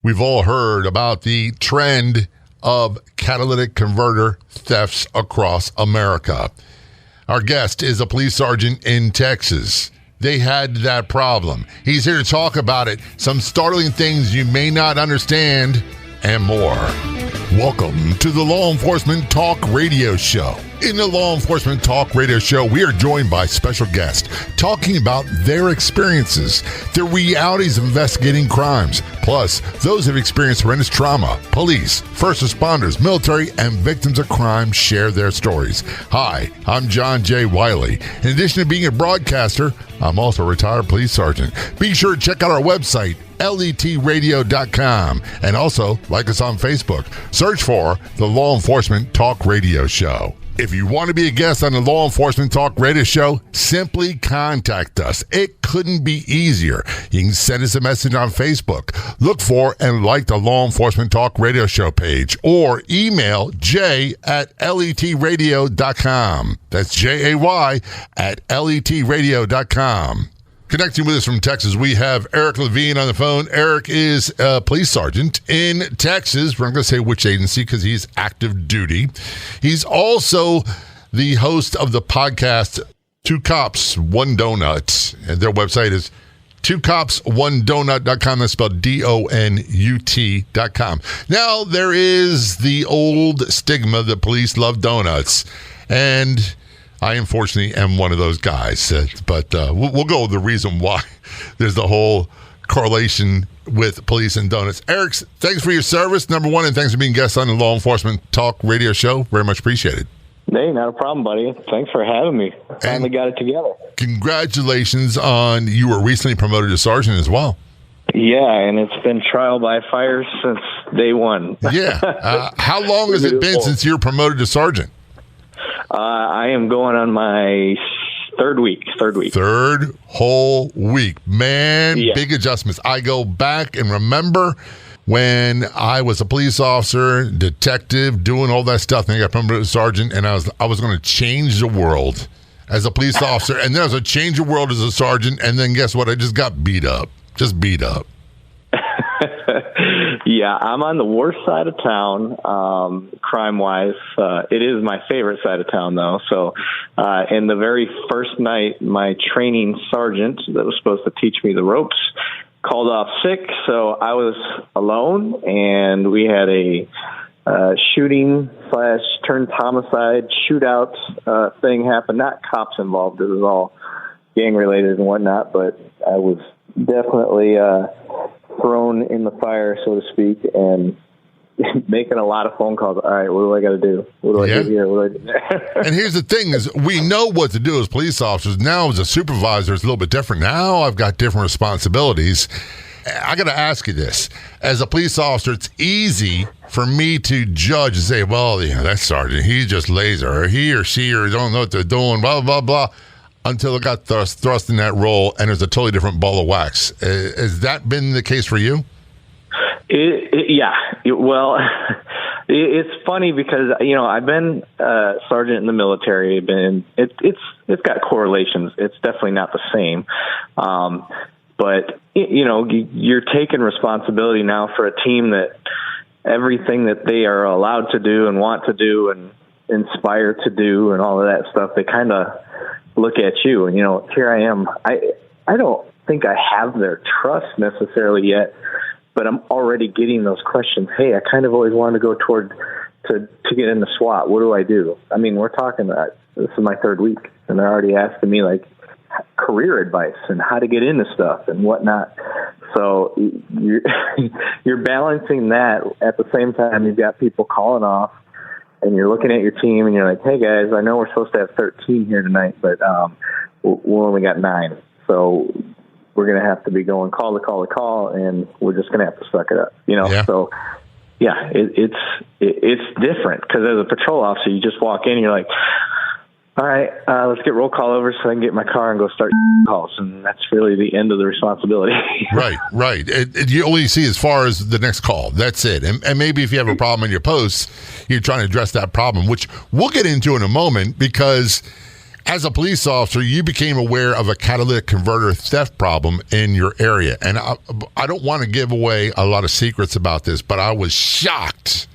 We've all heard about the trend of catalytic converter thefts across America. Our guest is a police sergeant in Texas. They had that problem. He's here to talk about it, some startling things you may not understand, and more. Welcome to the Law Enforcement Talk Radio Show. In the Law Enforcement Talk Radio Show, we are joined by special guests talking about their experiences, the realities of investigating crimes, plus those who have experienced horrendous trauma. Police, first responders, military, and victims of crime share their stories. Hi, I'm John J. Wiley. In addition to being a broadcaster, I'm also a retired police sergeant. Be sure to check out our website, letradio.com, and also like us on Facebook. Search for the Law Enforcement Talk Radio Show. If you want to be a guest on the Law Enforcement Talk Radio Show, simply contact us. It couldn't be easier. You can send us a message on Facebook. Look for and like the Law Enforcement Talk Radio Show page, or email jay@letradio.com. That's JAY@letradio.com. Connecting with us from Texas, we have Erik Lavigne on the phone. Erik is a police sergeant in Texas. We're not going to say which agency because he's active duty. He's also the host of the podcast Two Cops, One Donut. And their website is twocopsonedonut.com. That's spelled DONUT.com. Now, there is the old stigma that police love donuts. And I, unfortunately, am one of those guys, but we'll go with the reason why there's the whole correlation with police and donuts. Erik, thanks for your service, number one, and thanks for being guest on the Law Enforcement Talk Radio Show. Very much appreciated. Hey, not a problem, buddy. Thanks for having me. Finally got it together. Congratulations on you were recently promoted to sergeant as well. Yeah, and it's been trial by fire since day one. Yeah. How long has it been since you were promoted to sergeant? I am going on my third week. Third whole week. Man, yeah. Big adjustments. I go back and remember when I was a police officer, detective, doing all that stuff, and I got promoted to sergeant, and I was going to change the world as a police officer, and then I was going to change the world as a sergeant, and then guess what? I just got beat up. Yeah, I'm on the worst side of town, crime-wise. It is my favorite side of town, though. So in the very first night, my training sergeant that was supposed to teach me the ropes called off sick, so I was alone, and we had a shooting/turned homicide shootout thing happen. Not cops involved. It was all gang-related and whatnot, but I was definitely thrown in the fire, so to speak, and making a lot of phone calls. All right, what do I got to do? What do I do here? What do I do there? And here's the thing is we know what to do as police officers. Now as a supervisor, it's a little bit different. Now I've got different responsibilities. I got to ask you this. As a police officer, it's easy for me to judge and say, well, that sergeant, he's just lazy, or he or she or don't know what they're doing, blah, blah, blah. Until it got thrust in that role, and there's a totally different ball of wax. Has that been the case for you? Yeah. Well, it's funny because I've been sergeant in the military. It's got correlations. It's definitely not the same, but you're taking responsibility now for a team that everything that they are allowed to do and want to do and inspire to do and all of that stuff. They kind of look at you, and here I am. I don't think I have their trust necessarily yet, but I'm already getting those questions. Hey, I kind of always wanted to go toward to get into SWAT. What do I do? I mean, we're talking this is my third week, and they're already asking me like career advice and how to get into stuff and whatnot. So you're balancing that at the same time. You've got people calling off. And you're looking at your team, and you're like, hey, guys, I know we're supposed to have 13 here tonight, but we only got 9. So we're going to have to be going call to call, and we're just going to have to suck it up, Yeah. So, yeah, it's different because as a patrol officer, you just walk in, and you're like, all right, let's get roll call over so I can get in my car and go start calls. And that's really the end of the responsibility. Right. You only see as far as the next call. That's it. And maybe if you have a problem in your posts, you're trying to address that problem, which we'll get into in a moment, because As a police officer, you became aware of a catalytic converter theft problem in your area. And I don't want to give away a lot of secrets about this, but I was shocked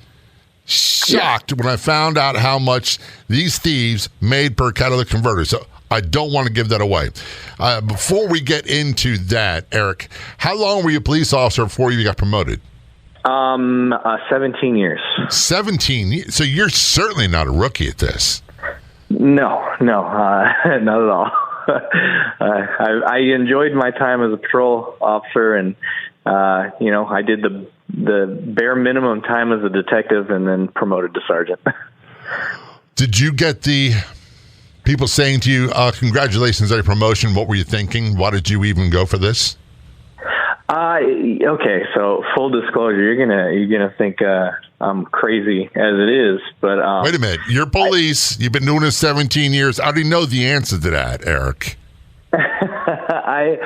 when I found out how much these thieves made per catalytic converter. So I don't want to give that away. Before we get into that, Erik, how long were you a police officer before you got promoted? 17 years. 17 years. So you're certainly not a rookie at this. No, not at all. I enjoyed my time as a patrol officer, and I did the bare minimum time as a detective, and then promoted to sergeant. Did you get the people saying to you, "Congratulations on your promotion"? What were you thinking? Why did you even go for this? Okay, so full disclosure, you're gonna think I'm crazy as it is, but wait a minute, you're police. You've been doing this 17 years. I already know the answer to that, Erik. I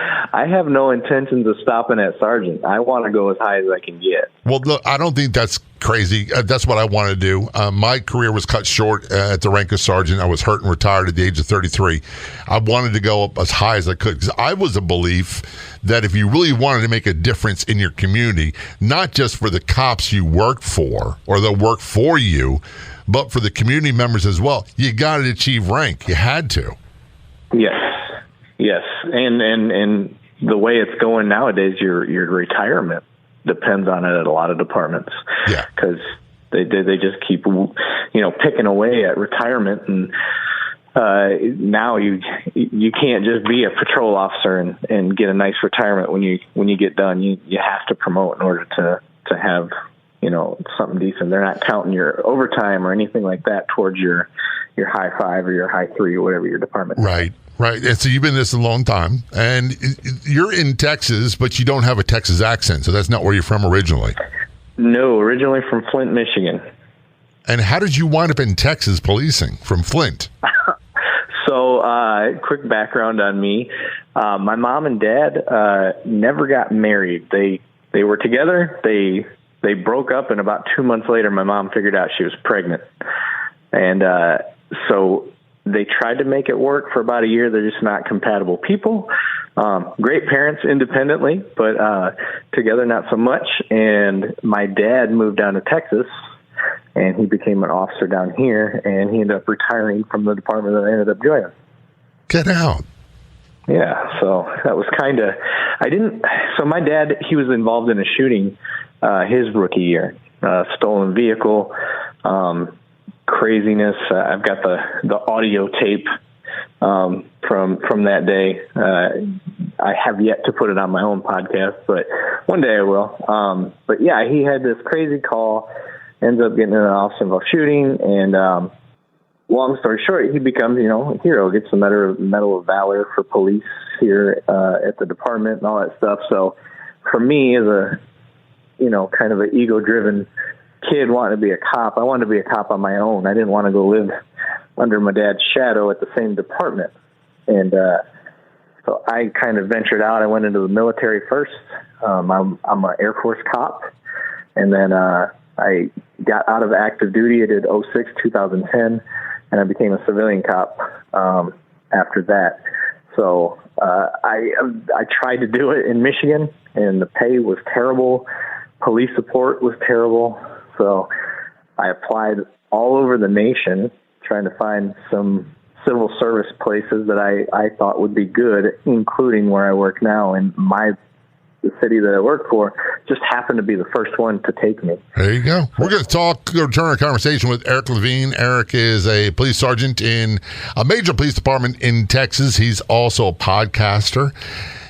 have no intentions of stopping at sergeant. I want to go as high as I can get. Well, look, I don't think that's crazy. That's what I want to do. My career was cut short at the rank of sergeant. I was hurt and retired at the age of 33. I wanted to go up as high as I could because I was a belief that if you really wanted to make a difference in your community, not just for the cops you worked for or that work for you, but for the community members as well, you got to achieve rank. You had to. Yes, and the way it's going nowadays, your retirement depends on it at a lot of departments. Yeah, because they just keep picking away at retirement, and now you can't just be a patrol officer and get a nice retirement when you get done. You have to promote in order to have something decent. They're not counting your overtime or anything like that towards your high 5 or your high 3 or whatever your department. Right. And so you've been in this a long time, and you're in Texas, but you don't have a Texas accent, so that's not where you're from originally. No, originally from Flint, Michigan. And how did you wind up in Texas policing from Flint? So, quick background on me. My mom and dad never got married. They were together. They broke up, and about 2 months later, my mom figured out she was pregnant. And so they tried to make it work for about a year. They're just not compatible people. Great parents independently, but together not so much. And my dad moved down to Texas, and he became an officer down here, and he ended up retiring from the department that I ended up joining. Get out. Yeah, so that was kind of, so my dad, he was involved in a shooting his rookie year, stolen vehicle, craziness. I've got the audio tape from that day. I have yet to put it on my own podcast, but one day I will. But yeah, he had this crazy call, ends up getting in an officer-involved shooting, and long story short, he becomes, a hero, gets the Medal of Valor for police here at the department and all that stuff. So for me, as a, kind of an ego-driven kid wanting to be a cop, I wanted to be a cop on my own. I didn't want to go live under my dad's shadow at the same department. And so I kind of ventured out. I went into the military first. I'm an Air Force cop. And then I got out of active duty. I did 06, 2010, and I became a civilian cop after that. So I tried to do it in Michigan, and the pay was terrible. Police support was terrible. So I applied all over the nation trying to find some civil service places that I thought would be good, including where I work now. And the city that I work for just happened to be the first one to take me. There you go. We're going to turn our conversation with Erik Lavigne. Erik is a police sergeant in a major police department in Texas. He's also a podcaster.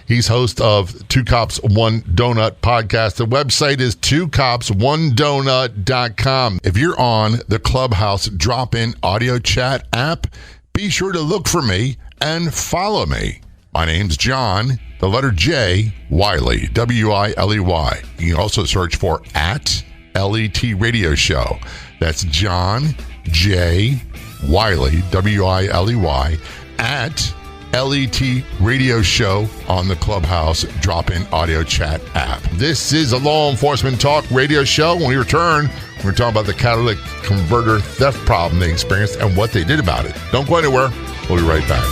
He's host of Two Cops, One Donut podcast. The website is twocopsonedonut.com. If you're on the Clubhouse drop-in audio chat app, be sure to look for me and follow me. My name's John, the letter J, Wiley, W-I-L-E-Y. You can also search for @LET Radio Show. That's John J. Wiley, W-I-L-E-Y, @LET Radio Show on the Clubhouse drop-in audio chat app. This is a law enforcement talk radio show. When we return, we're going to talk about the catalytic converter theft problem they experienced and what they did about it. Don't go anywhere. We'll be right back.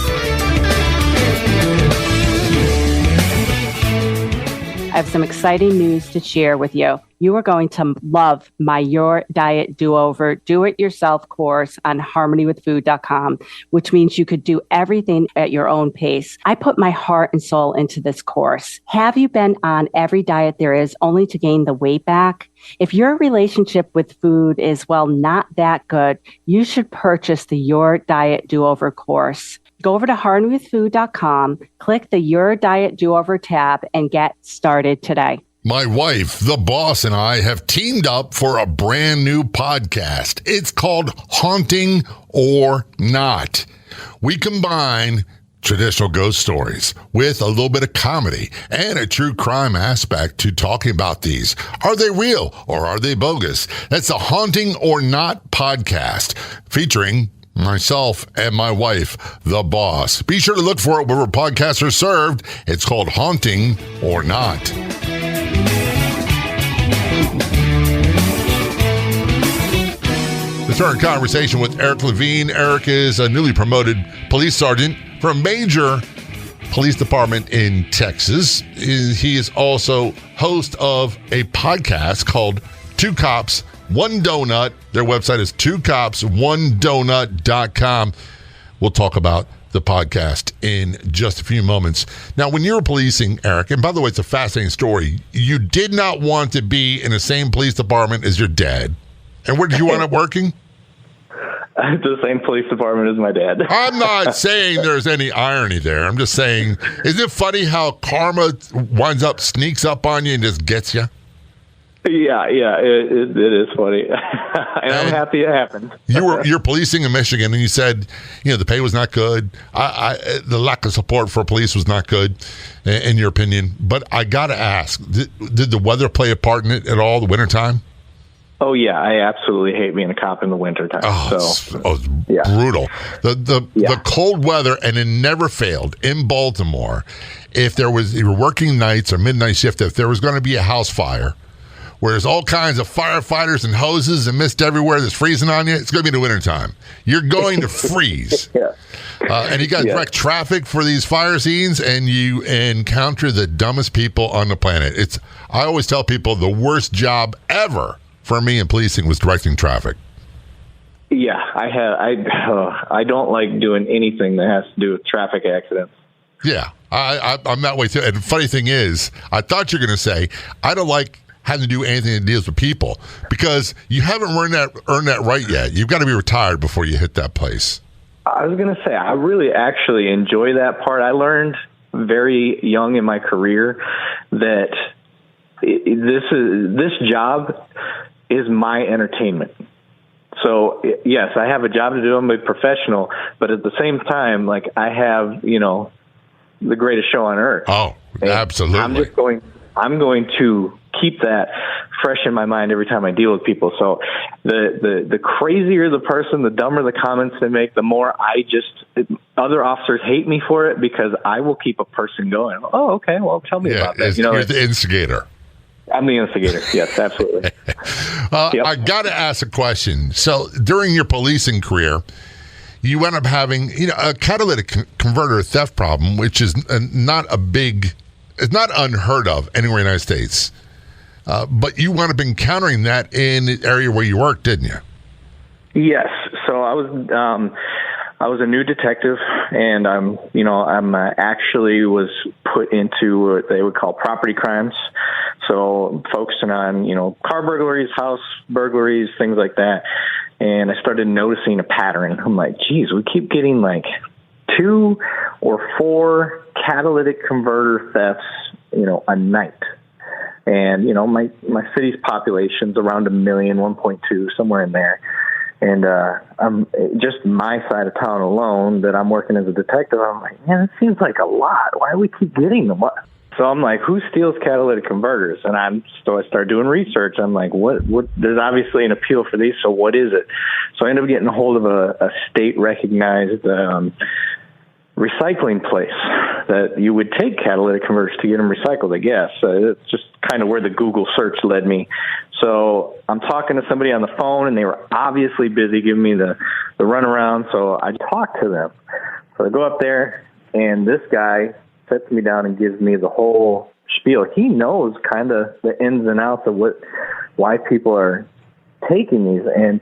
I have some exciting news to share with you. You are going to love my Your Diet Do-Over Do-It-Yourself course on harmonywithfood.com, which means you could do everything at your own pace. I put my heart and soul into this course. Have you been on every diet there is only to gain the weight back? If your relationship with food is, well, not that good, you should purchase the Your Diet Do-Over course. Go over to harmonywithfood.com, click the Your Diet Do-Over tab, and get started today. My wife, the boss, and I have teamed up for a brand new podcast. It's called Haunting or Not. We combine traditional ghost stories with a little bit of comedy and a true crime aspect to talking about these. Are they real or are they bogus? That's the Haunting or Not podcast featuring myself and my wife, the boss. Be sure to look for it wherever podcasts are served. It's called Haunting or Not. Let's start a conversation with Erik Lavigne. Erik is a newly promoted police sergeant for a major police department in Texas. He is also host of a podcast called Two Cops, One Donut. Their website is twocopsonedonut.com. We'll talk about the podcast in just a few moments. Now, when you were policing, Erik, and by the way, it's a fascinating story, you did not want to be in the same police department as your dad. And where did you wind up working? The same police department as my dad. I'm not saying there's any irony there. I'm just saying, isn't it funny how karma sneaks up on you and just gets you? Yeah, it is funny, and I'm happy it happened. You're policing in Michigan, and you said, the pay was not good. The lack of support for police was not good, in your opinion. But I got to ask, did the weather play a part in it at all? The wintertime? Oh yeah, I absolutely hate being a cop in the wintertime. It's brutal. The cold weather, and it never failed in Baltimore. If you were working nights or midnight shift, if there was going to be a house fire, where there's all kinds of firefighters and hoses and mist everywhere that's freezing on you, it's going to be in the wintertime. You're going to freeze. And you got direct traffic for these fire scenes, and you encounter the dumbest people on the planet. I always tell people the worst job ever for me in policing was directing traffic. Yeah, I don't like doing anything that has to do with traffic accidents. Yeah, I'm that way too. And the funny thing is, I thought you were going to say, I don't like having to do anything that deals with people, because you haven't earned that right yet. You've got to be retired before you hit that place. I was going to say, I really actually enjoy that part. I learned very young in my career that this job is my entertainment. So yes, I have a job to do. I'm a professional, but at the same time, like, I have, the greatest show on earth. Oh, absolutely. I'm going to keep that fresh in my mind every time I deal with people. So the crazier the person, the dumber the comments they make, the more other officers hate me for it, because I will keep a person going. Oh, okay. Well, tell me about that. You're the instigator. I'm the instigator. Yes, absolutely. Yep. I got to ask a question. So during your policing career, you end up having, a catalytic converter theft problem, which is it's not unheard of anywhere in the United States. But you wound up encountering that in the area where you work, didn't you? Yes. So I was a new detective, and I'm actually was put into what they would call property crimes. So focusing on, car burglaries, house burglaries, things like that. And I started noticing a pattern. I'm like, geez, we keep getting like 2 or 4 catalytic converter thefts, a night. And, my city's population's around 1 million, 1.2, somewhere in there. And I'm just my side of town alone that I'm working as a detective. I'm like, man, it seems like a lot. Why do we keep getting them? So I'm like, who steals catalytic converters? And I started doing research. I'm like, what? There's obviously an appeal for these. So what is it? So I ended up getting a hold of a state-recognized recycling place that you would take catalytic converters to get them recycled, I guess. It's just kind of where the Google search led me. So I'm talking to somebody on the phone, and they were obviously busy giving me the runaround. So I talked to them So I go up there, and this guy sets me down and gives me the whole spiel. He knows kind of the ins and outs of why people are taking these, and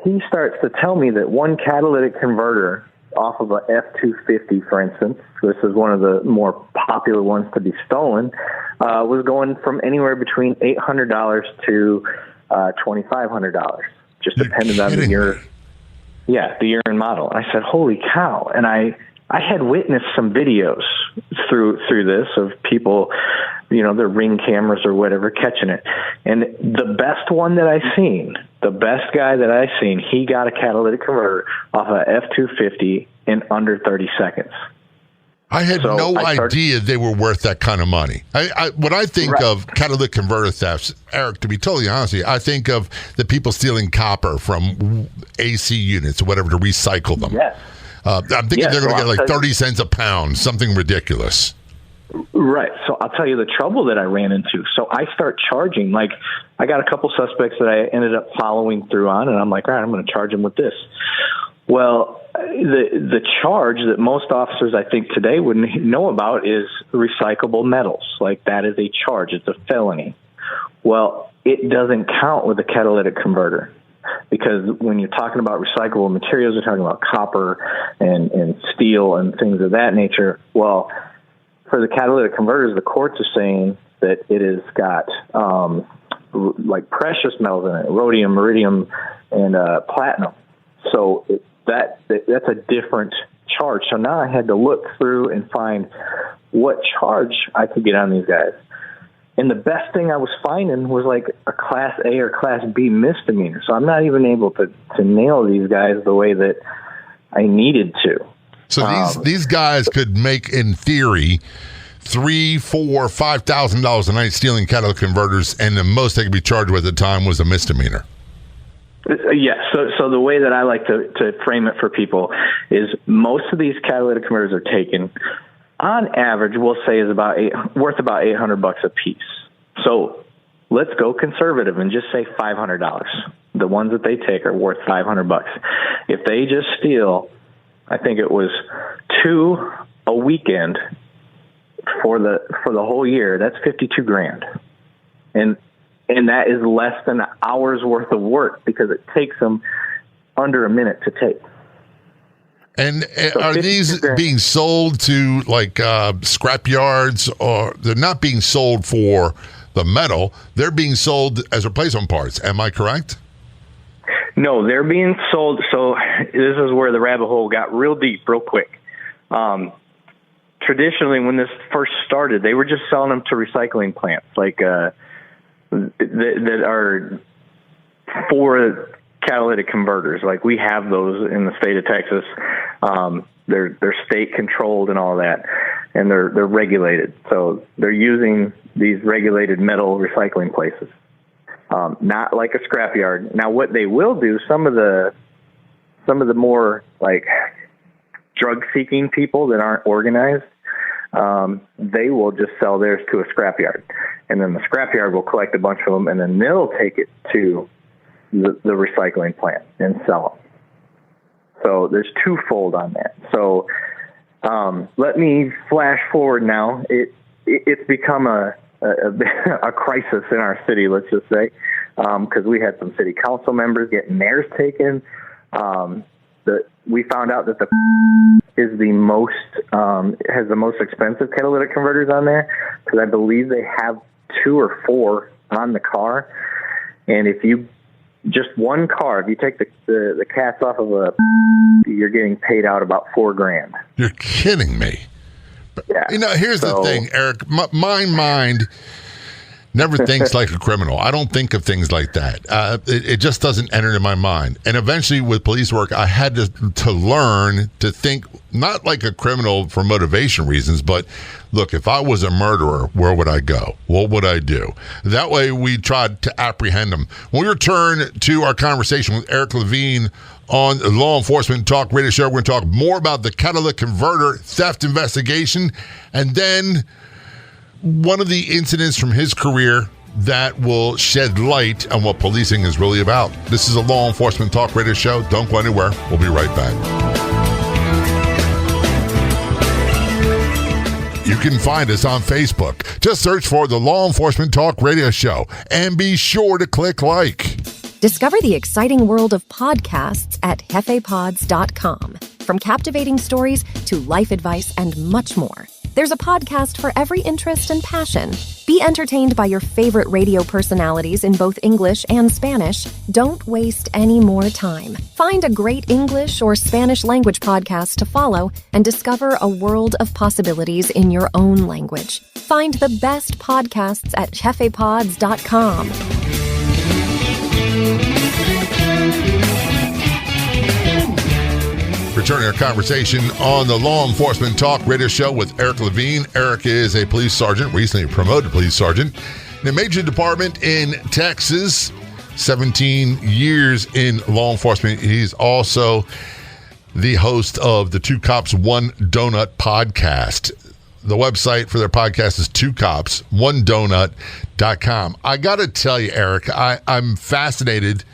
he starts to tell me that one catalytic converter off of a F-250, for instance, this is one of the more popular ones to be stolen, was going from anywhere between $800 to $2,500, just depending on the year. Yeah, the year and model. I said, holy cow. And I had witnessed some videos through this of people, their Ring cameras or whatever, catching it. And the best one that I seen, the best guy that I seen, he got a catalytic converter off a F-250 in under 30 seconds. I had no idea they were worth that kind of money. When I think of catalytic converter thefts, Eric, to be totally honest with you, I think of the people stealing copper from AC units or whatever to recycle them. Yes. I'm thinking they're going to get like 30 cents a pound, something ridiculous. Right. So I'll tell you the trouble that I ran into. So I start charging. Like, I got a couple suspects that I ended up following through on, and I'm like, all right, I'm going to charge them with this. Well, the charge that most officers, I think, today wouldn't know about is recyclable metals. Like, that is a charge. It's a felony. Well, it doesn't count with a catalytic converter, because when you're talking about recyclable materials, you're talking about copper and steel and things of that nature. Well, for the catalytic converters, the courts are saying that it has got like precious metals in it, rhodium, iridium, and platinum. So that's a different charge. So now I had to look through and find what charge I could get on these guys. And the best thing I was finding was like a Class A or Class B misdemeanor. So I'm not even able to nail these guys the way that I needed to. So these guys could make, in theory, $3,000, $4,000, $5,000 a night stealing catalytic converters, and the most they could be charged with at the time was a misdemeanor. Yeah, so the way that I like to frame it for people is most of these catalytic converters are taken, on average, we'll say is worth about $800 a piece. So let's go conservative and just say $500. The ones that they take are worth $500. If they just steal, I think it was 2 a weekend for the whole year, that's $52,000. And that is less than an hour's worth of work, because it takes them under a minute to take. And are these being sold to like scrap yards, or they're not being sold for the metal? They're being sold as replacement parts. Am I correct? No, they're being sold. So this is where the rabbit hole got real deep, real quick. Traditionally, when this first started, they were just selling them to recycling plants, like that are for catalytic converters. Like, we have those in the state of Texas. They're state controlled and all that, and they're regulated. So they're using these regulated metal recycling places, not like a scrapyard. Now, what they will do, some of the more like drug seeking people that aren't organized, they will just sell theirs to a scrapyard, and then the scrapyard will collect a bunch of them, and then they'll take it to the recycling plant and sell them. So there's twofold on that. So let me flash forward now. It's become a crisis in our city, let's just say, because we had some city council members getting theirs taken. We found out that the is has the most expensive catalytic converters on there, because I believe they have 2 or 4 on the car. And if you just one car, if you take the cats off of you're getting paid out about $4,000. You're kidding me. Yeah. Here's the thing, Eric. My mind never thinks like a criminal. I don't think of things like that. It just doesn't enter in my mind. And eventually with police work, I had to learn to think not like a criminal for motivation reasons, but look, if I was a murderer, where would I go? What would I do? That way we tried to apprehend them. When we return to our conversation with Erik Lavigne on the Law Enforcement Talk Radio Show, we're going to talk more about the catalytic converter theft investigation, and then one of the incidents from his career that will shed light on what policing is really about. This is a Law Enforcement Talk Radio Show. Don't go anywhere. We'll be right back. You can find us on Facebook. Just search for the Law Enforcement Talk Radio Show and be sure to click like. Discover the exciting world of podcasts at jefepods.com. From captivating stories to life advice and much more. There's a podcast for every interest and passion. Be entertained by your favorite radio personalities in both English and Spanish. Don't waste any more time. Find a great English or Spanish language podcast to follow and discover a world of possibilities in your own language. Find the best podcasts at jefepods.com. Returning our conversation on the Law Enforcement Talk Radio Show with Erik Lavigne. Erik is a police sergeant, recently promoted police sergeant in a major department in Texas, 17 years in law enforcement. He's also the host of the Two Cops, One Donut podcast. The website for their podcast is twocopsonedonut.com. I got to tell you, Erik, I'm fascinated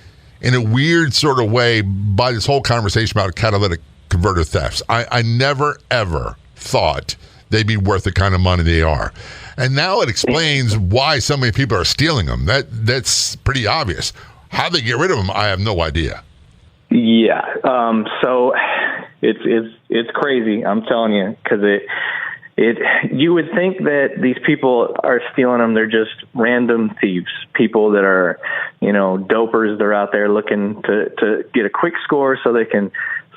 in a weird sort of way by this whole conversation about catalytic converter thefts. I never, ever thought they'd be worth the kind of money they are. And now it explains why so many people are stealing them. That's pretty obvious. How they get rid of them, I have no idea. Yeah. So it's crazy, I'm telling you, because you would think that these people are stealing them. They're just random thieves, people that are, dopers. They're out there looking to get a quick score so they can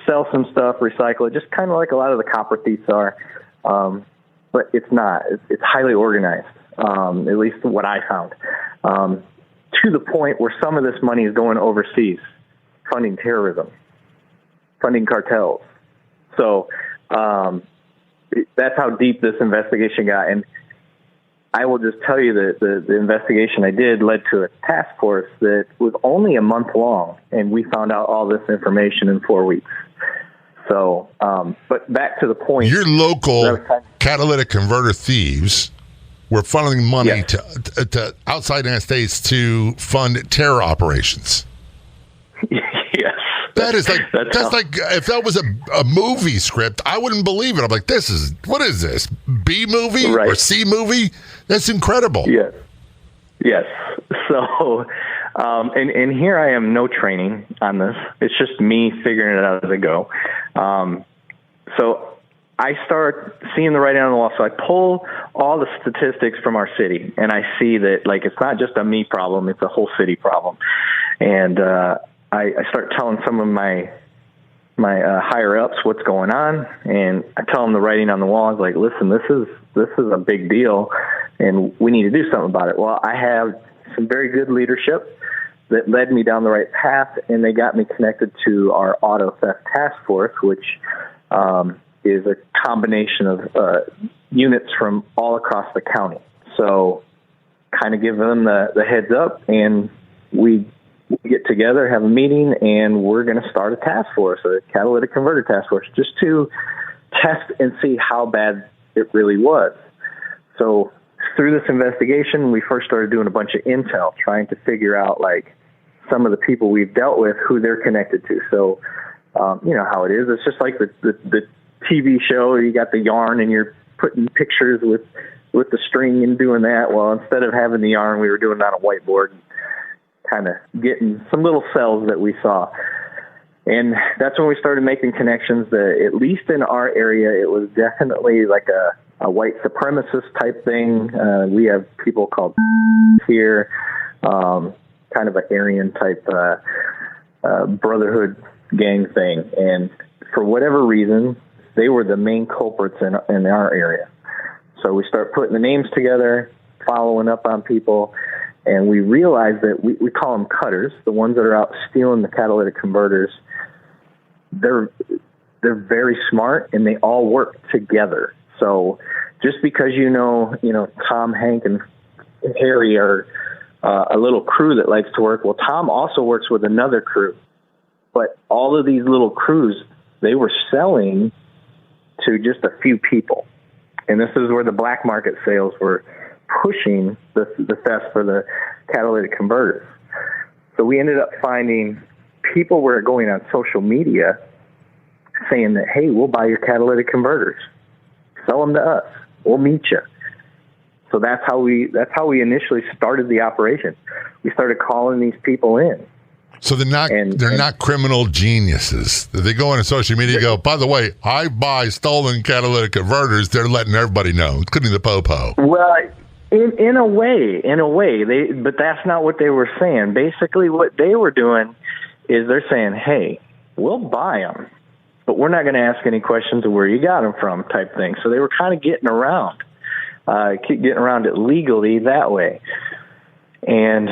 sell some stuff, recycle it, just kind of like a lot of the copper thieves are. But it's not. It's highly organized, at least what I found, to the point where some of this money is going overseas, funding terrorism, funding cartels. So that's how deep this investigation got. And I will just tell you that the investigation I did led to a task force that was only a month long, and we found out all this information in 4 weeks. So, but back to the point. Your local catalytic converter thieves were funneling money to outside the United States to fund terror operations. Yes. That's like if that was a movie script, I wouldn't believe it. I'm like, what is this? B movie or C movie? That's incredible. Yes. Yes. So, and here I am, no training on this. It's just me figuring it out as I go. So I start seeing the writing on the wall. So I pull all the statistics from our city, and I see that it's not just a me problem; it's a whole city problem. And I start telling some of my higher ups what's going on, and I tell them the writing on the wall. I was like, listen, this is a big deal, and we need to do something about it. Well, I have some very good leadership that led me down the right path, and they got me connected to our auto theft task force, which is a combination of units from all across the county. So kind of give them the heads up, and we get together, have a meeting, and we're going to start a task force, a catalytic converter task force, just to test and see how bad it really was. So through this investigation, we first started doing a bunch of intel, trying to figure out some of the people we've dealt with, who they're connected to. So, you know how it is. It's just like the TV show. You got the yarn and you're putting pictures with the string and doing that. Well, instead of having the yarn, we were doing it on a whiteboard, kind of getting some little cells that we saw. And that's when we started making connections that, at least in our area, it was definitely like a white supremacist type thing. We have people called here, kind of an Aryan type brotherhood gang thing. And for whatever reason, they were the main culprits in our area. So we start putting the names together, following up on people, and we realized that we call them cutters, the ones that are out stealing the catalytic converters. They're very smart, and they all work together. So just because you know Tom, Hank, and Harry are a little crew that likes to work, well, Tom also works with another crew. But all of these little crews, they were selling to just a few people. And this is where the black market sales were pushing the theft for the catalytic converters. So we ended up finding people were going on social media saying that, hey, we'll buy your catalytic converters. Sell them to us. We'll meet you. So that's how we initially started the operation. We started calling these people in. So they're not criminal geniuses. They go on social media and go, by the way, I buy stolen catalytic converters. They're letting everybody know, including the popo. Well, in a way, but that's not what they were saying. Basically, what they were doing is they're saying, hey, we'll buy them, but we're not going to ask any questions of where you got them from type thing. So they were kind of getting around it legally that way. And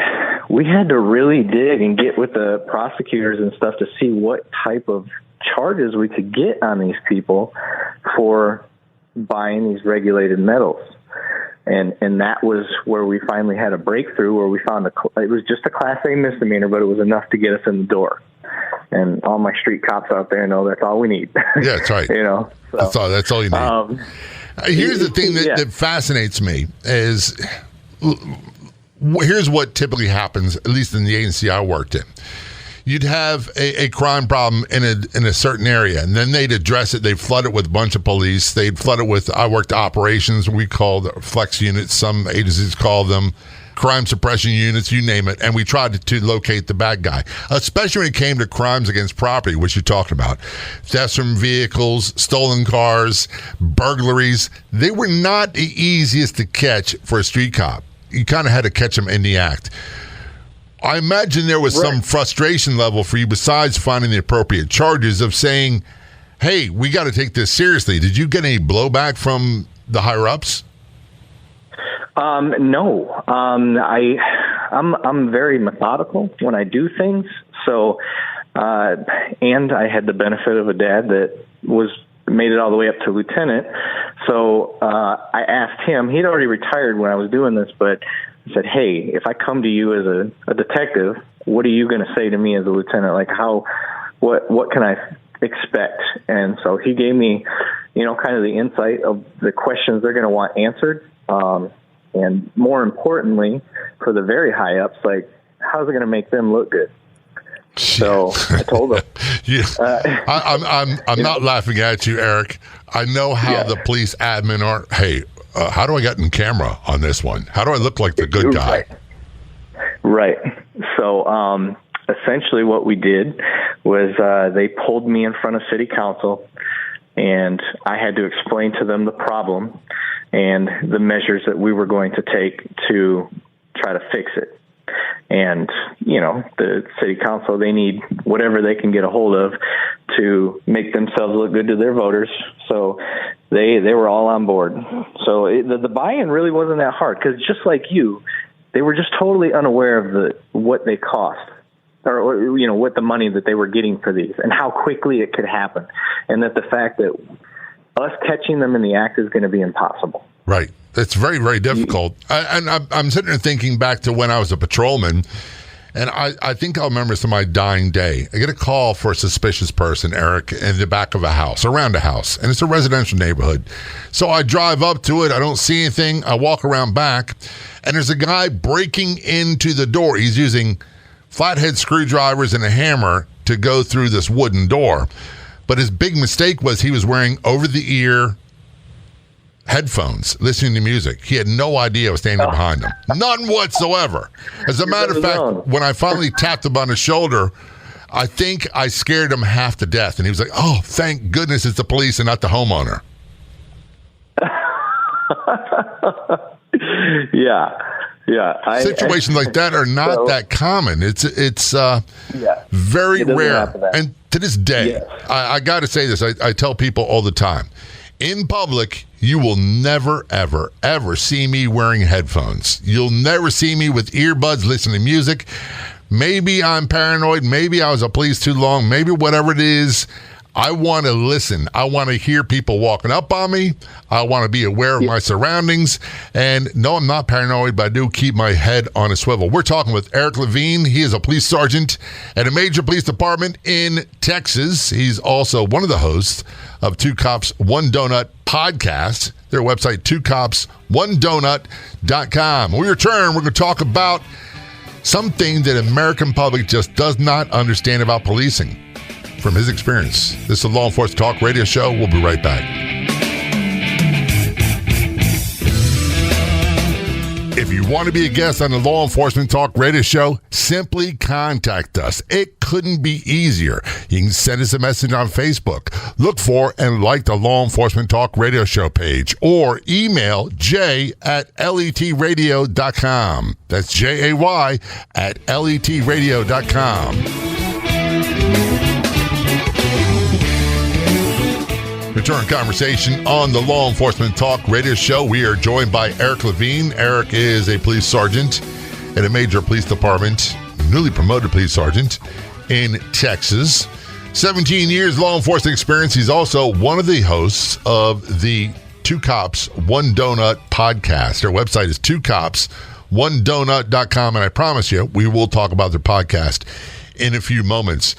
we had to really dig and get with the prosecutors and stuff to see what type of charges we could get on these people for buying these regulated metals. And that was where we finally had a breakthrough, where we found it was just a Class A misdemeanor, but it was enough to get us in the door. And all my street cops out there know that's all we need. Yeah, that's right. So, that's all you need. Here's the thing that fascinates me is, here's what typically happens, at least in the agency I worked in. You'd have a crime problem in a certain area, and then they'd address it. They'd flood it with a bunch of police. They'd flood it with, I worked operations, we called flex units. Some agencies call them crime suppression units, you name it. And we tried to locate the bad guy, especially when it came to crimes against property, which you talked about. Thefts from vehicles, stolen cars, burglaries. They were not the easiest to catch for a street cop. You kind of had to catch them in the act. I imagine there was some frustration level for you besides finding the appropriate charges of saying, hey, we got to take this seriously. Did you get any blowback from the higher-ups? No. I'm very methodical when I do things. So, and I had the benefit of a dad that made it all the way up to lieutenant. So I asked him, he'd already retired when I was doing this, but I said, hey, if I come to you as a detective, what are you going to say to me as a lieutenant? Like what can I expect? And so he gave me, kind of the insight of the questions they're going to want answered. And more importantly, for the very high ups, like, how's it going to make them look good? So I told them. I'm not laughing at you, Eric. I know how the police admin are. Hey, how do I get in camera on this one? How do I look like the good guy? Right. So essentially what we did was they pulled me in front of city council, and I had to explain to them the problem and the measures that we were going to take to try to fix it. And, the city council, they need whatever they can get a hold of to make themselves look good to their voters. So they were all on board. So the buy-in really wasn't that hard, because just like you, they were just totally unaware of what they cost, or what the money that they were getting for these and how quickly it could happen. And that the fact that us catching them in the act is going to be impossible. Right. It's very, very difficult. I'm sitting there thinking back to when I was a patrolman, and I think I'll remember some of my dying day. I get a call for a suspicious person, Eric, in the back of a house, around a house, and it's a residential neighborhood. So I drive up to it. I don't see anything. I walk around back, and there's a guy breaking into the door. He's using flathead screwdrivers and a hammer to go through this wooden door. But his big mistake was he was wearing over-the-ear headphones, listening to music. He had no idea I was standing behind him. None whatsoever. As a matter of fact, when I finally tapped him on his shoulder, I think I scared him half to death. And he was like, oh, thank goodness it's the police and not the homeowner. Yeah. Situations like that are not that common. It's very rare. And to this day, I got to say this. I tell people all the time. In public, you will never, ever, ever see me wearing headphones. You'll never see me with earbuds listening to music. Maybe I'm paranoid. Maybe I was a police too long. Maybe whatever it is, I want to listen. I want to hear people walking up on me. I want to be aware of my surroundings. And no, I'm not paranoid, but I do keep my head on a swivel. We're talking with Erik Lavigne. He is a police sergeant at a major police department in Texas. He's also one of the hosts of Two Cops, One Donut podcast. Their website, twocopsonedonut.com. When we return, we're going to talk about something that American public just does not understand about policing. From his experience. This is a Law Enforcement Talk radio show. We'll be right back. Want to be a guest on the Law Enforcement Talk Radio Show? Simply contact us. It couldn't be easier. You can send us a message on Facebook. Look for and like the Law Enforcement Talk Radio Show page, or email jay@letradio.com. That's JAY@letradio.com. Return conversation on the Law Enforcement Talk Radio Show. We are joined by Erik Lavigne. Erik is a police sergeant in a major police department, newly promoted police sergeant in Texas. 17 years law enforcement experience. He's also one of the hosts of the Two Cops, One Donut podcast. Their website is twocopsonedonut.com, and I promise you, we will talk about their podcast in a few moments.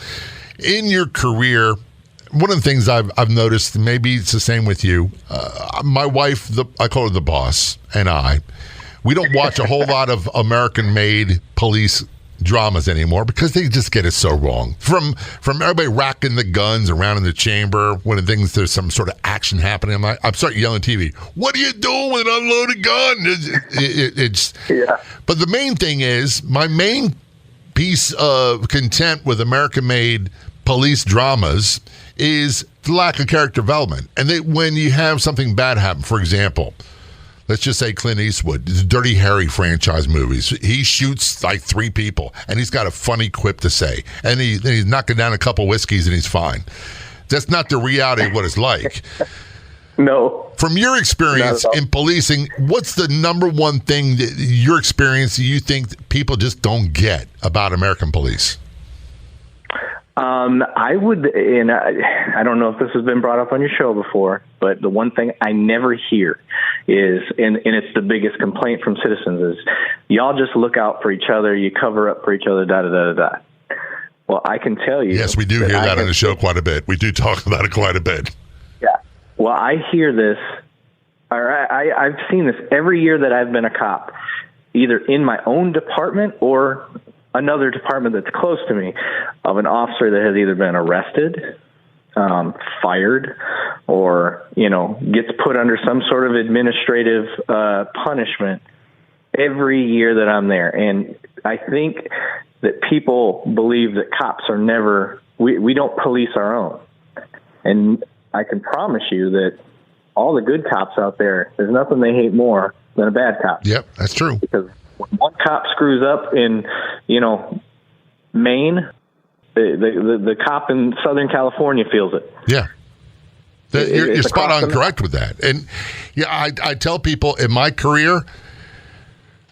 In your career, one of the things I've noticed, maybe it's the same with you, my wife, I call her the boss, and we don't watch a whole lot of American-made police dramas anymore because they just get it so wrong. From everybody racking the guns around in the chamber when there's some sort of action happening, I'm starting yelling at TV, "What are you doing with an unloaded gun?" It's yeah. But the main thing is, my main piece of contempt with American-made police dramas is the lack of character development. And when you have something bad happen, for example, let's just say Clint Eastwood, the Dirty Harry franchise movies, he shoots like 3 people, and he's got a funny quip to say. And he's knocking down a couple whiskeys, and he's fine. That's not the reality of what it's like. No. From your experience in policing, what's the number one thing that your experience you think that people just don't get about American police? I would, and I don't know if this has been brought up on your show before, but the one thing I never hear is, and it's the biggest complaint from citizens, is y'all just look out for each other, you cover up for each other, da-da-da-da-da. Well, I can tell you. Yes, we do hear that on the show quite a bit. We do talk about it quite a bit. Yeah. Well, I hear this, or I've seen this every year that I've been a cop, either in my own department or another department that's close to me, of an officer that has either been arrested, fired, or, gets put under some sort of administrative punishment every year that I'm there. And I think that people believe that cops are never, we don't police our own. And I can promise you that all the good cops out there, there's nothing they hate more than a bad cop. Yep, that's true. Because when one cop screws up in, Maine, the cop in Southern California feels it. Yeah. You're spot on correct with that. And I tell people in my career,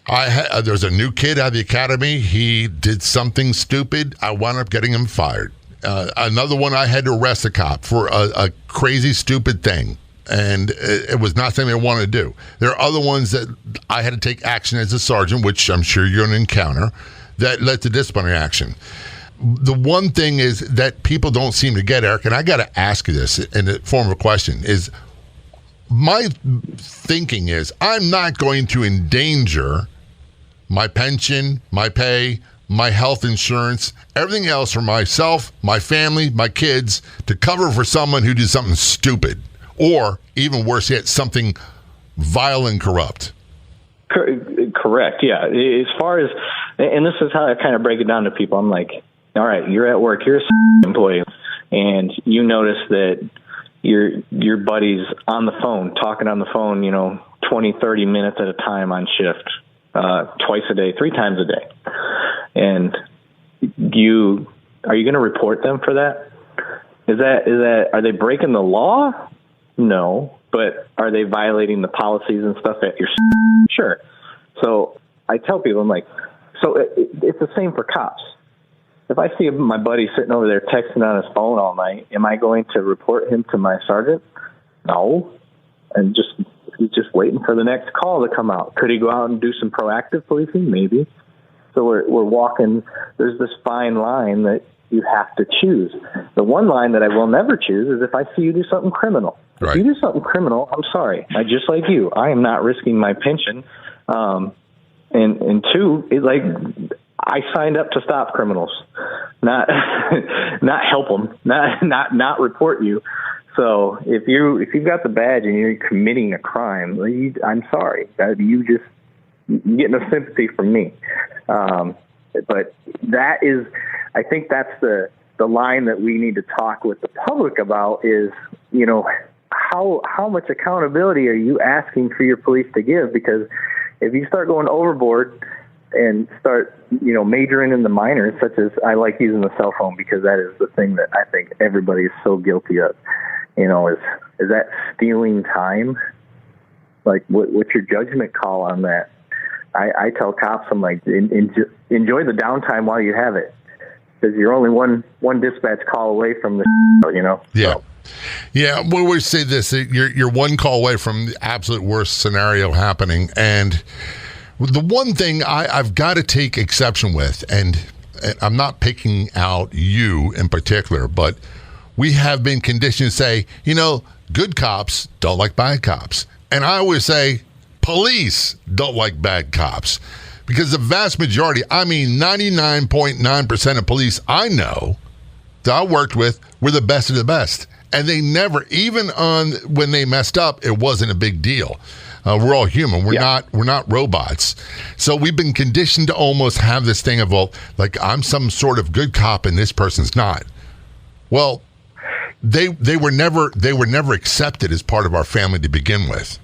there's a new kid out of the academy. He did something stupid. I wound up getting him fired. Another one, I had to arrest a cop for a crazy, stupid thing. And it was not something I wanted to do. There are other ones that I had to take action as a sergeant, which I'm sure you're going to encounter, that led to disciplinary action. The one thing is that people don't seem to get, Erik, and I got to ask you this in the form of a question, is my thinking is I'm not going to endanger my pension, my pay, my health insurance, everything else for myself, my family, my kids, to cover for someone who did something stupid. Or, even worse yet, something vile and corrupt. Correct, yeah. As far as, and this is how I kind of break it down to people. I'm like, all right, you're at work, you're a employee, and you notice that your buddy's on the phone, talking on the phone, 20, 30 minutes at a time on shift, twice a day, 3 times a day. And are you going to report them for that? Are they breaking the law? No, but are they violating the policies and stuff at your? Sure. So I tell people, I'm like, so it's the same for cops. If I see my buddy sitting over there texting on his phone all night, am I going to report him to my sergeant? No. And he's just waiting for the next call to come out. Could he go out and do some proactive policing? Maybe. So we're walking. There's this fine line that you have to choose. The one line that I will never choose is if I see you do something criminal. Right. If you do something criminal, I'm sorry. Just like you, I am not risking my pension. And 2, I signed up to stop criminals, not help them, not report you. So if you've got the badge and you're committing a crime, I'm sorry. get no sympathy from me. But that is, I think that's the line that we need to talk with the public about is, you know, how much accountability are you asking for your police to give? Because if you start going overboard and start, you know, majoring in the minors, such as I like using the cell phone because that is the thing that I think everybody is so guilty of, you know, is that stealing time? Like, what's your judgment call on that? I tell cops, I'm like, enjoy the downtime while you have it, because you're only one dispatch call away from the, you know. Yeah. So. Yeah, we always say this, you're one call away from the absolute worst scenario happening. And the one thing I've got to take exception with, and I'm not picking out you in particular, but we have been conditioned to say, you know, good cops don't like bad cops. And I always say police don't like bad cops, because the vast majority, I mean 99.9% of police I know that I worked with were the best of the best. And they never, even on when they messed up, it wasn't a big deal. We're all human. We're not robots. So we've been conditioned to almost have this thing of, well, like I'm some sort of good cop and this person's not. Well, they were never accepted as part of our family to begin with.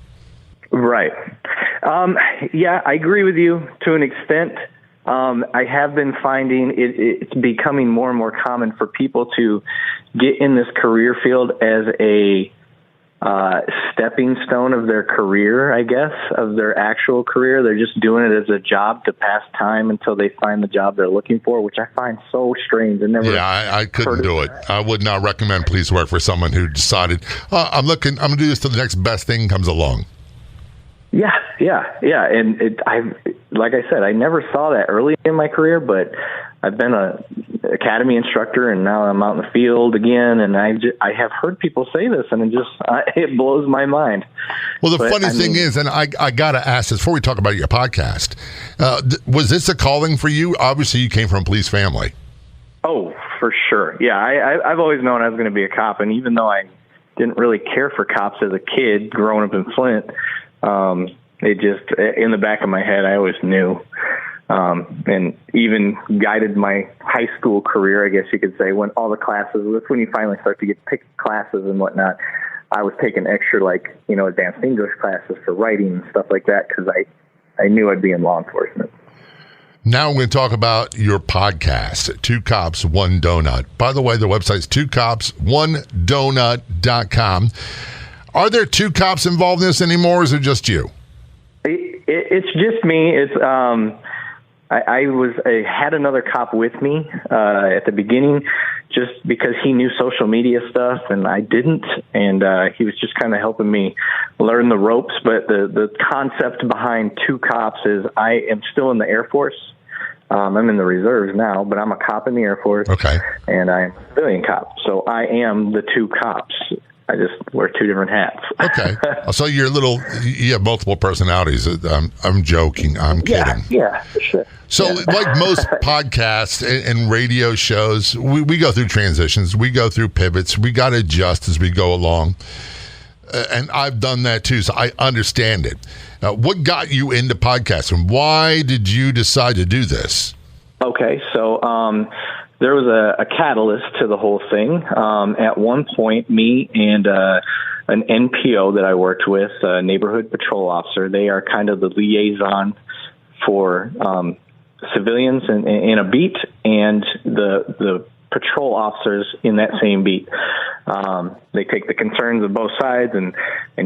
Right. Yeah, I agree with you to an extent. I have been finding it's becoming more and more common for people to get in this career field as a stepping stone of their career, I guess, of their actual career. They're just doing it as a job to pass time until they find the job they're looking for, which I find so strange. I couldn't do it. I would not recommend police work for someone who decided, I'm going to do this till the next best thing comes along. Yeah. And like I said, I never saw that early in my career, but I've been an academy instructor, and now I'm out in the field again. And I have heard people say this, and it blows my mind. Well, the funny thing is, and I got to ask this before we talk about your podcast, was this a calling for you? Obviously, you came from a police family. Oh, for sure. Yeah, I've always known I was going to be a cop, and even though I didn't really care for cops as a kid growing up in Flint, it just, in the back of my head, I always knew, and even guided my high school career, I guess you could say, when all the classes, that's when you finally start to get picked classes and whatnot. I was taking extra, like, you know, advanced English classes for writing and stuff like that, because I knew I'd be in law enforcement. Now we're going to talk about your podcast, Two Cops, One Donut. By the way, the website's twocopsonedonut.com. Are there two cops involved in this anymore, or is it just you? It's just me. It's I had another cop with me at the beginning, just because he knew social media stuff and I didn't, and he was just kind of helping me learn the ropes. But the concept behind Two Cops is I am still in the Air Force. I'm in the reserves now, but I'm a cop in the Air Force. Okay. And I'm a civilian cop, so I am the two cops. I just wear two different hats. Okay. So you have multiple personalities. I'm joking. I'm kidding. Yeah, for sure. So like most podcasts and radio shows, we go through transitions. We go through pivots. We got to adjust as we go along. And I've done that too, so I understand it. What got you into podcasting? Why did you decide to do this? Okay, so there was a catalyst to the whole thing. At one point, me and an NPO that I worked with, a neighborhood patrol officer, they are kind of the liaison for civilians in a beat and the patrol officers in that same beat. They take the concerns of both sides and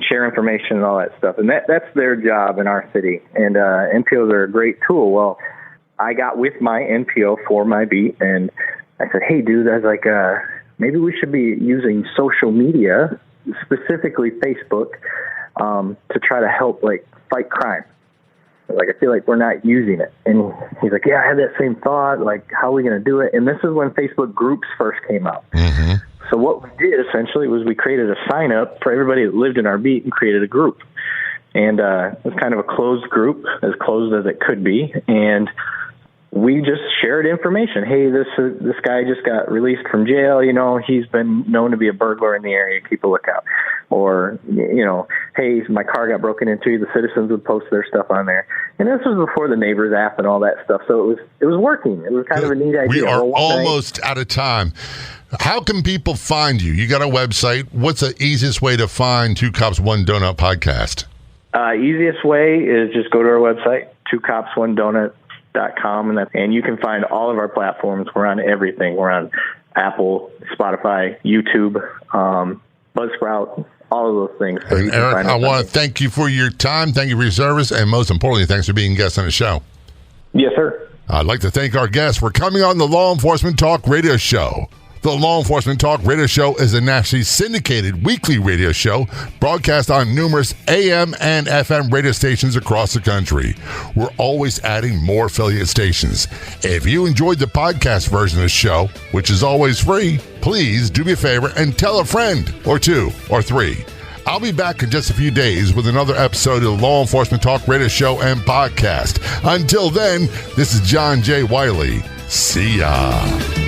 share information and all that stuff. And that's their job in our city. And NPOs are a great tool. Well, I got with my NPO for my beat, and I said, hey, dude, I was like, maybe we should be using social media, specifically Facebook, to try to help, like, fight crime. Like, I feel like we're not using it. And he's like, yeah, I had that same thought. Like, how are we going to do it? And this is when Facebook groups first came out. Mm-hmm. So what we did, essentially, was we created a sign-up for everybody that lived in our beat and created a group. And it was kind of a closed group, as closed as it could be. And we just shared information. Hey, this guy just got released from jail. You know, he's been known to be a burglar in the area. Keep a lookout. or, hey, my car got broken into. The citizens would post their stuff on there. And this was before the Neighbors app and all that stuff. So it was working. It was kind of a neat idea. We are almost out of time. How can people find you? You got a website. What's the easiest way to find Two Cops, One Donut podcast? Easiest way is just go to our website, twocopsonedonut.com, and you can find all of our platforms. We're on everything. We're on Apple, Spotify, YouTube, Buzzsprout, all of those things. So and Erik, I want to thank you for your time. Thank you for your service. And most importantly, thanks for being a guest on the show. Yes, sir. I'd like to thank our guests for coming on the Law Enforcement Talk Radio Show. The Law Enforcement Talk Radio Show is a nationally syndicated weekly radio show broadcast on numerous AM and FM radio stations across the country. We're always adding more affiliate stations. If you enjoyed the podcast version of the show, which is always free, please do me a favor and tell a friend or two or three. I'll be back in just a few days with another episode of the Law Enforcement Talk Radio Show and podcast. Until then, this is John J. Wiley. See ya.